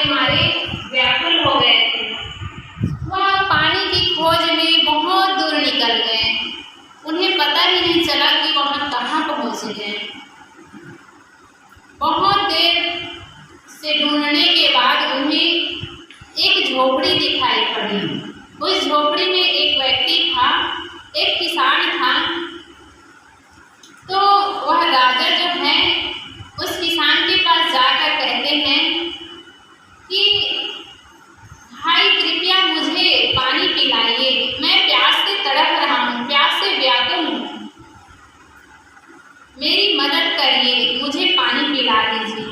के मारे व्याकुल हो गए थे। वह पानी की खोज में बहुत दूर निकल गए। उन्हें पता ही नहीं चला कि वहाँ कहाँ पहुँच गए। बहुत देर से ढूंढने के बाद उन्हें एक झोपड़ी दिखाई पड़ी। उस झोपड़ी में एक व्यक्ति था, एक किसान था। तो वह राजा जो है उस किसान के पास जाकर कहते हैं कि भाई कृपया मुझे पानी पिलाइए, मैं प्यास से तड़प रहा हूँ, प्यास से व्याकुल हूँ, मेरी मदद करिए, मुझे पानी पिला दीजिए।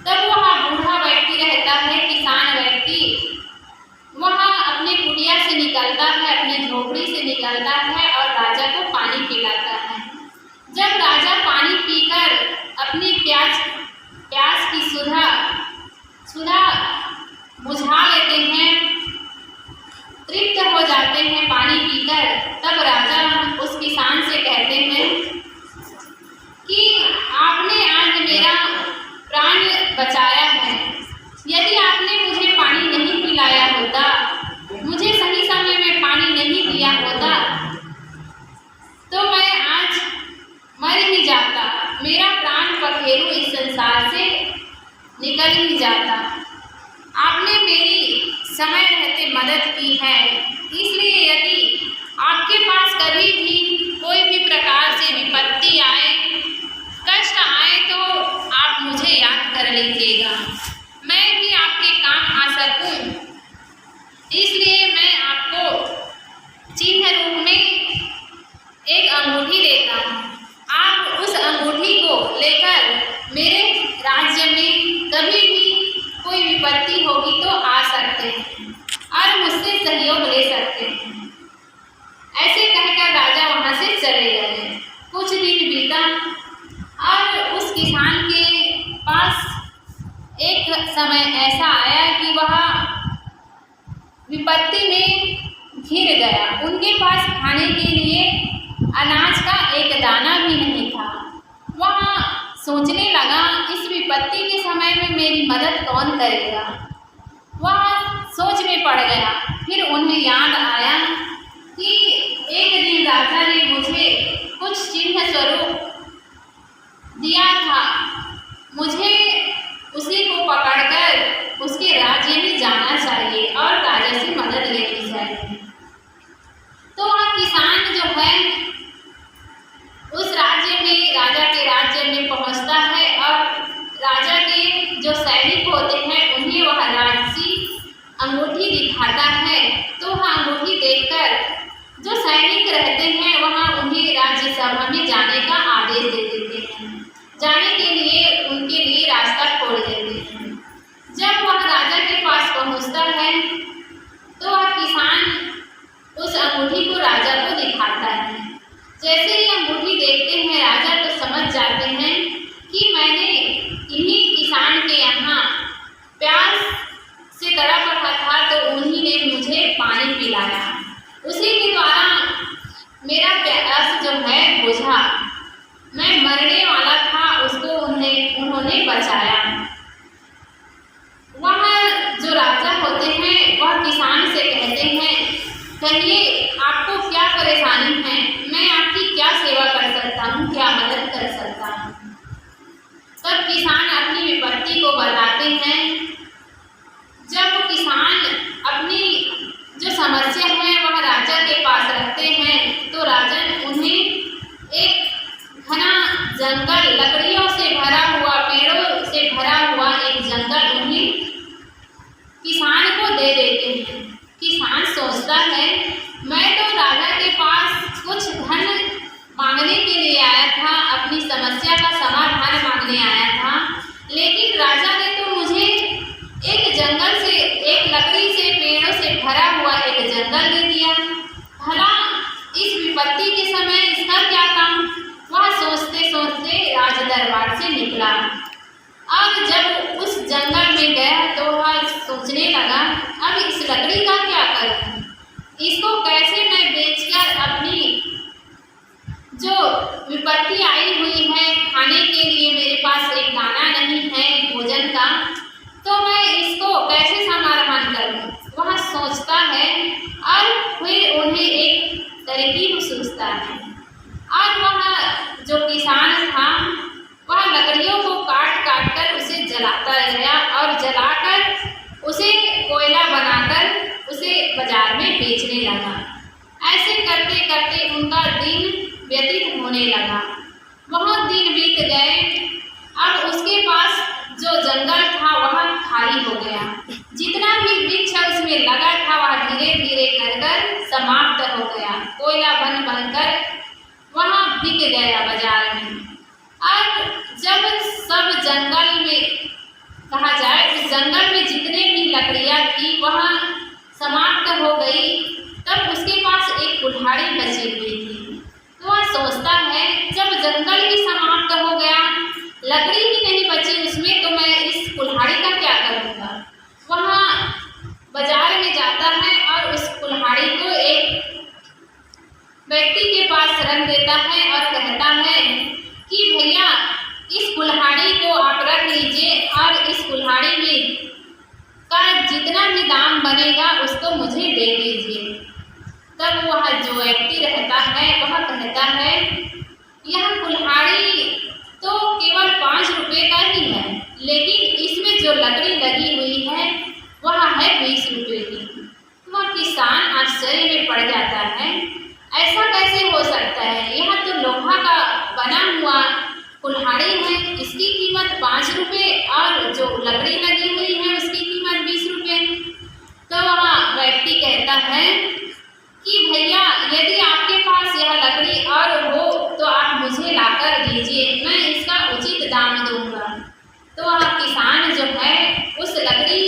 तब वह बूढ़ा व्यक्ति रहता है, किसान व्यक्ति, वह अपने कुटिया से निकलता है, अपनी झोपड़ी से निकलता है और राजा को पानी पिलाता है। जब राजा पानी पीकर अपनी प्यास की सुधा बुझा लेते हैं, तृप्त हो जाते हैं पानी पीकर, तब राजा उस किसान से कहते हैं कि आपने आज मेरा प्राण बचाया है। यदि आपने मुझे पानी नहीं पिलाया होता, मुझे सही समय में पानी नहीं दिया होता, तो मैं आज मर ही जाता, मेरा प्राण पखेरु इस संसार से निकल ही जाता। आपने मेरी समय रहते मदद की है, इसलिए यदि आपके पास कभी भी कोई भी प्रकार से विपत्ति आए, कष्ट आए, तो आप मुझे याद कर लीजिएगा, मैं भी आपके काम आ सकूं। इसलिए मैं आपको चिन्ह रूप में एक अंगूठी देता हूँ। आप उस अंगूठी को लेकर मेरे राज्य में कभी भी कोई विपत्ति होगी तो आ सकते हैं और मुझसे सहयोग ले सकते हैं। ऐसे कहकर राजा वहाँ से चले गए। कुछ दिन बीता और उस किसान के पास एक समय ऐसा आया कि वह विपत्ति में घिर गया। उनके पास खाने के लिए अनाज का एक दाना भी नहीं था। वह सोचने लगा, इस विपत्ति के समय में मेरी मदद कौन करेगा। वह सोच में पड़ गया। फिर उन्हें याद आया कि एक दिन राजा ने मुझे कुछ चिन्ह स्वरूप दिया था, मुझे उसी को पकड़कर उसके राज्य में जाना चाहिए और राजा से मदद लेनी चाहिए। तो वह किसान जो है उस राज्य में, राजा के राज्य में पहुंचता है और राजा के जो सैनिक होते हैं उन्हें वह राजसी अंगूठी दिखाता है। तो वह अंगूठी देखकर जो सैनिक रहते हैं वहाँ उन्हें राज्यसभा में जाने का आदेश दे देते हैं, जाने के लिए उनके लिए रास्ता खोल देते हैं। जब वह राजा के पास पहुँचता है तो वह किसान उस अंगूठी को राजा को दिखाता है। जैसे ही अंगूठी देखते हैं राजा तो समझ जाते हैं कि मैंने इन्हीं किसान के यहाँ प्यास से तड़प रहा था तो उन्हीं ने मुझे पानी पिलाया, उसी के द्वारा मेरा प्यास जो है बुझा, मैं मरने वाला था, उसको उन्होंने बचाया। वह जो राजा होते हैं वह किसान से कहते हैं, कहिए आपको क्या परेशानी है, मैं आपकी क्या सेवा कर सकता हूँ, क्या मदद कर सकता हूँ। तब किसान अपनी विपत्ति को बताते हैं। जब किसान अपनी जो समस्या है वह राजा के पास रखते हैं तो राजा उन्हें एक घना जंगल, लकड़ियों से भरा हुआ, पेड़ों से भरा हुआ एक जंगल उन्हें किसान को दे देते हैं। किसान सोचता है, मैं तो राजा के पास कुछ धन मांगने के लिए आया था, अपनी समस्या का समाधान मांगने आया था, लेकिन राजा ने तो मुझे एक जंगल से, एक लकड़ी से, पेड़ों से भरा हुआ एक जंगल दे दिया। भला इस विपत्ति के समय इसका क्या काम। वह सोचते सोचते राज दरबार से निकला और जब उस जंगल में गया तो वह सोचने लगा, अब इस लकड़ी का क्या करूं, इसको कैसे मैं बेचकर अपनी जो विपत्ति आई हुई है, खाने के लिए मेरे पास एक दाना नहीं है भोजन का, तो मैं इसको तरकीब सोचता है। और वह जो किसान था वह लकड़ियों को काट काट कर उसे जलाता गया और जलाकर उसे कोयला बनाकर उसे बाजार में बेचने लगा। ऐसे करते करते उनका दिन व्यतीत होने लगा। बहुत दिन बीत गए। अब उसके पास जो जंगल था वह खाली हो गया। जितना भी वृक्ष उसमें लगा था वह धीरे धीरे कर कर समाप्त हो गया। कोयला बन बनकर वहाँ बिक गया बाजार में। अब जब सब जंगल में कहा जाए उस जंगल में जितने भी लकड़ियाँ थी वह समाप्त हो गई। तब उसके पास एक कुल्हाड़ी बची हुई थी। तो वह सोचता है जब जंगल ही समाप्त हो गया, लकड़ी ही नहीं बची उसमें, तो मैं इस कुल्हाड़ी का क्या करूँगा। वह बाजार में जाता है और उस कुल्हाड़ी को एक व्यक्ति के पास रख देता है और कहता है कि भैया इस कुल्हाड़ी को आप रख लीजिए और इस कुल्हाड़ी में का जितना भी दाम बनेगा उसको मुझे दे दीजिए। तब वह जो व्यक्ति रहता है वह कहता है यह कुल्हाड़ी तो केवल 5 रुपये का ही है, लेकिन इसमें जो लकड़ी लगी हुई है वह है 20 रुपये की। वह किसान आश्चर्य में पड़ जाता है, ऐसा कैसे हो सकता है, यह तो लोहा का बना हुआ कुल्हाड़ी है, इसकी कीमत 5 रुपये और जो लकड़ी लगी हुई है उसकी कीमत 20 रुपये। तो वह व्यक्ति कहता है कि भैया यदि आपके पास यह लकड़ी और हो तो आप मुझे लाकर दीजिए, मैं इसका उचित दाम दूंगा। तो वह किसान जो है उस लकड़ी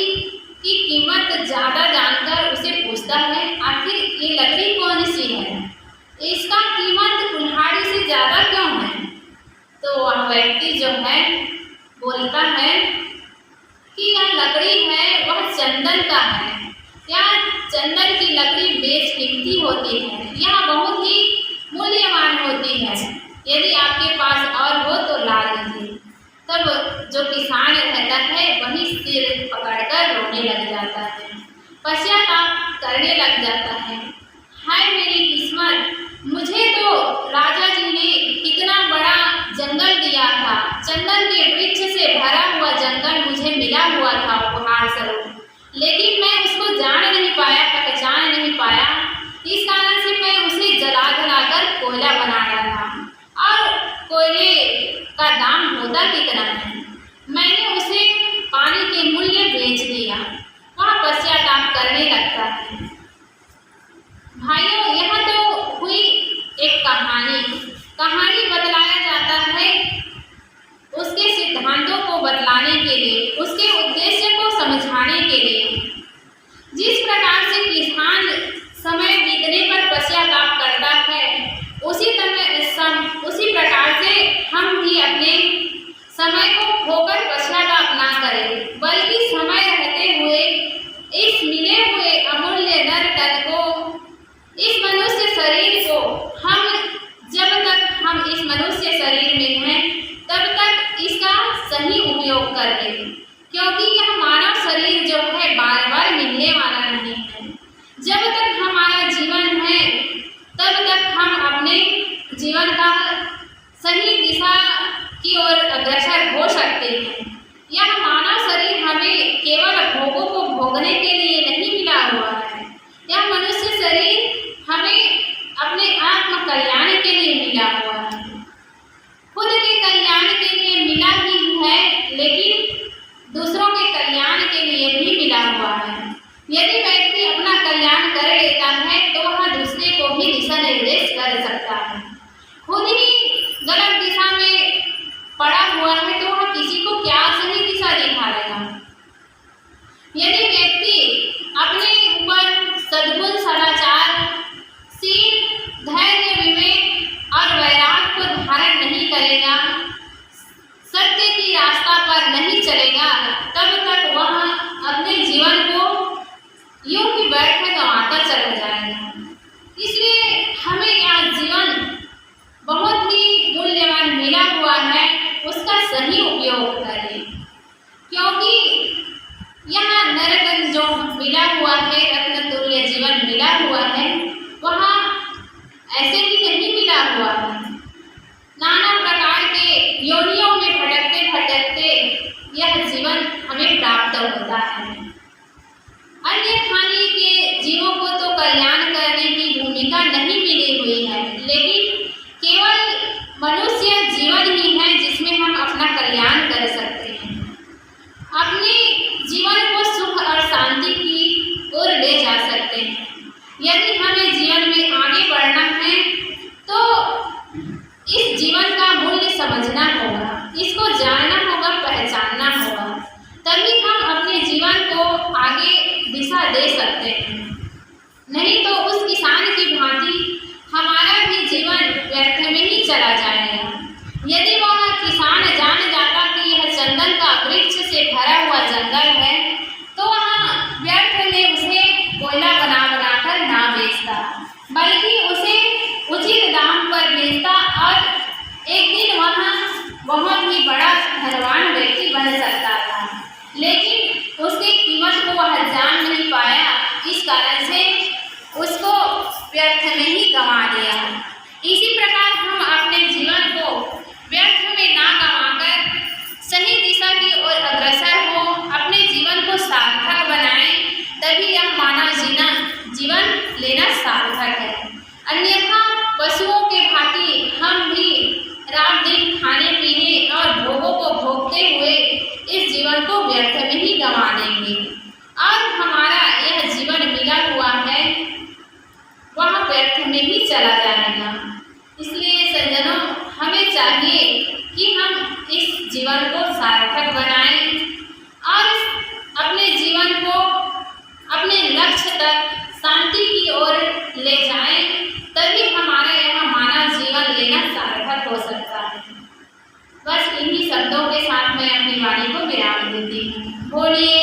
की कीमत ज़्यादा जानकर उसे पूछता है आखिर ये लकड़ी कौन सी है, इसका कीमत कुल्हाड़ी से ज़्यादा क्यों है। तो वह व्यक्ति जो है बोलता है कि यह लकड़ी है वह चंदन का है, यह चंदन की लकड़ी बेशकीमती होती है, यह बहुत ही मूल्यवान होती है, यदि आपके पास और हो तो ला लीजिए। तब जो किसान रहता है वही सिर पकड़कर रोने लग जाता है, पश्चाताप करने लग जाता है, हाय मेरी किस्मत, मुझे तो राजा जी ने कितना बड़ा जंगल दिया था, चंदन के वृक्ष से भरा हुआ जंगल मुझे मिला हुआ था उपहार स्वरूप, लेकिन मैं उसको जान नहीं पाया, पहचान नहीं पाया, इस कारण से मैं उसे जला जलाकर कोयला बना डाला। और कोयले का दाम होता कितना है, मैंने उसे पानी के मूल्य बेच दिया। वह पश्चाताप करने लगता है। भाइयों यह तो हुई एक कहानी बतलाया जाता है उसके सिद्धांतों को बतलाने के लिए, उसके उद्देश्य को समझाने के लिए। जिस प्रकार से किसान समय बीतने पर पश्चाताप करता है उसी प्रकार से हम भी अपने समय को खोकर पश्चाताप ना करें, बल्कि समय रहते हुए इस मिले हुए अमूल्य नर तन को, इस मनुष्य शरीर को हम जब तक हम इस मनुष्य शरीर में हैं तब तक इसका सही उपयोग कर लें, क्योंकि यह मानव शरीर जो है बार बार मिलने वाला नहीं है। जब तक हमारा जीवन है तब तक हम अपने जीवन का सही दिशा की ओर अग्रसर हो सकते हैं। यह मानव शरीर हमें केवल भोगों को भोगने के लिए नहीं मिला हुआ है, यह मनुष्य शरीर हमें अपने आत्म कल्याण के लिए मिला हुआ है, खुद के कल्याण के लिए मिला ही है, लेकिन दूसरों के कल्याण के लिए भी मिला हुआ है। यदि व्यक्ति अपना कल्याण कर लेता है तो वह दूसरे को भी दिशा निर्देश कर सकता है। खुद ही गलत दिशा में पड़ा हुआ है तो वह किसी को क्या सही दिशा दिखाएगा। यदि व्यक्ति अपने ऊपर सद्गुण, सदाचार, शील, धैर्य, विवेक और वैराग्य को धारण नहीं करेगा, सत्य की रास्ता पर नहीं चलेगा, तब तक वह अपने जीवन को यूं ही बैठ गंवाता चला जाएगा। इसलिए हमें यह जीवन बहुत ही मूल्यवान मिला हुआ है, उसका सही उपयोग करें, क्योंकि यह नररत्न जो मिला हुआ है, रत्न तुल्य जीवन मिला हुआ है, वह ऐसे ही नहीं मिला हुआ है। नाना प्रकार के योनियों में भटकते भटकते यह जीवन हमें प्राप्त होता है। अन्य खाने के जीवों को तो कल्याण करने की भूमिका नहीं मिली हुई है, लेकिन केवल मनुष्य जीवन ही है जिसमें हम अपना कल्याण कर सकते हैं, अपने जीवन को सुख और शांति की ओर ले जा सकते हैं। यदि हमें जीवन में आगे बढ़ना है तो इस जीवन का मूल्य समझना होगा, इसको जानना होगा, पहचानना होगा, तभी हम अपने जीवन को आगे दिशा दे सकते हैं। नहीं तो उस किसान की भांति हमारा भी जीवन व्यर्थ में ही चला जाएगा। यदि वह किसान जान जाता कि यह चंदन का वृक्ष से भरा हुआ जंगल है तो वह व्यर्थ में उसे कोयला बना बनाकर ना बेचता, बल्कि उसे उचित दाम पर बेचता और एक दिन वह बहुत ही बड़ा धनवान व्यक्ति बन सकता था। लेकिन उसकी कीमत को वह जान नहीं पाया, इस कारण से उसको व्यर्थ में ही गंवा दिया। इसी प्रकार हम अपने जीवन को व्यर्थ में ना गंवाकर सही दिशा की ओर अग्रसर हो, अपने जीवन को सार्थक बनाएं, तभी यह मानव जीवन लेना सार्थक है। अन्यथा पशुओं के भांति हम भी रात दिन खाने पीने और भोगों को भोगते हुए इस जीवन को व्यर्थ में ही गंवा देंगे और हमारा यह जीवन मिला हुआ है वह व्यर्थ में ही चला जाएगा। इसलिए सज्जनों, हमें चाहिए कि हम इस जीवन को सार्थक बनाएं और अपने जीवन को अपने लक्ष्य तक शांति की ओर ले जाएं, तभी हमारा यह मानव जीवन लेना सार्थक हो सकता है। बस इन्हीं शब्दों के साथ मैं अपनी वाणी को विराम देती हूँ। बोलिए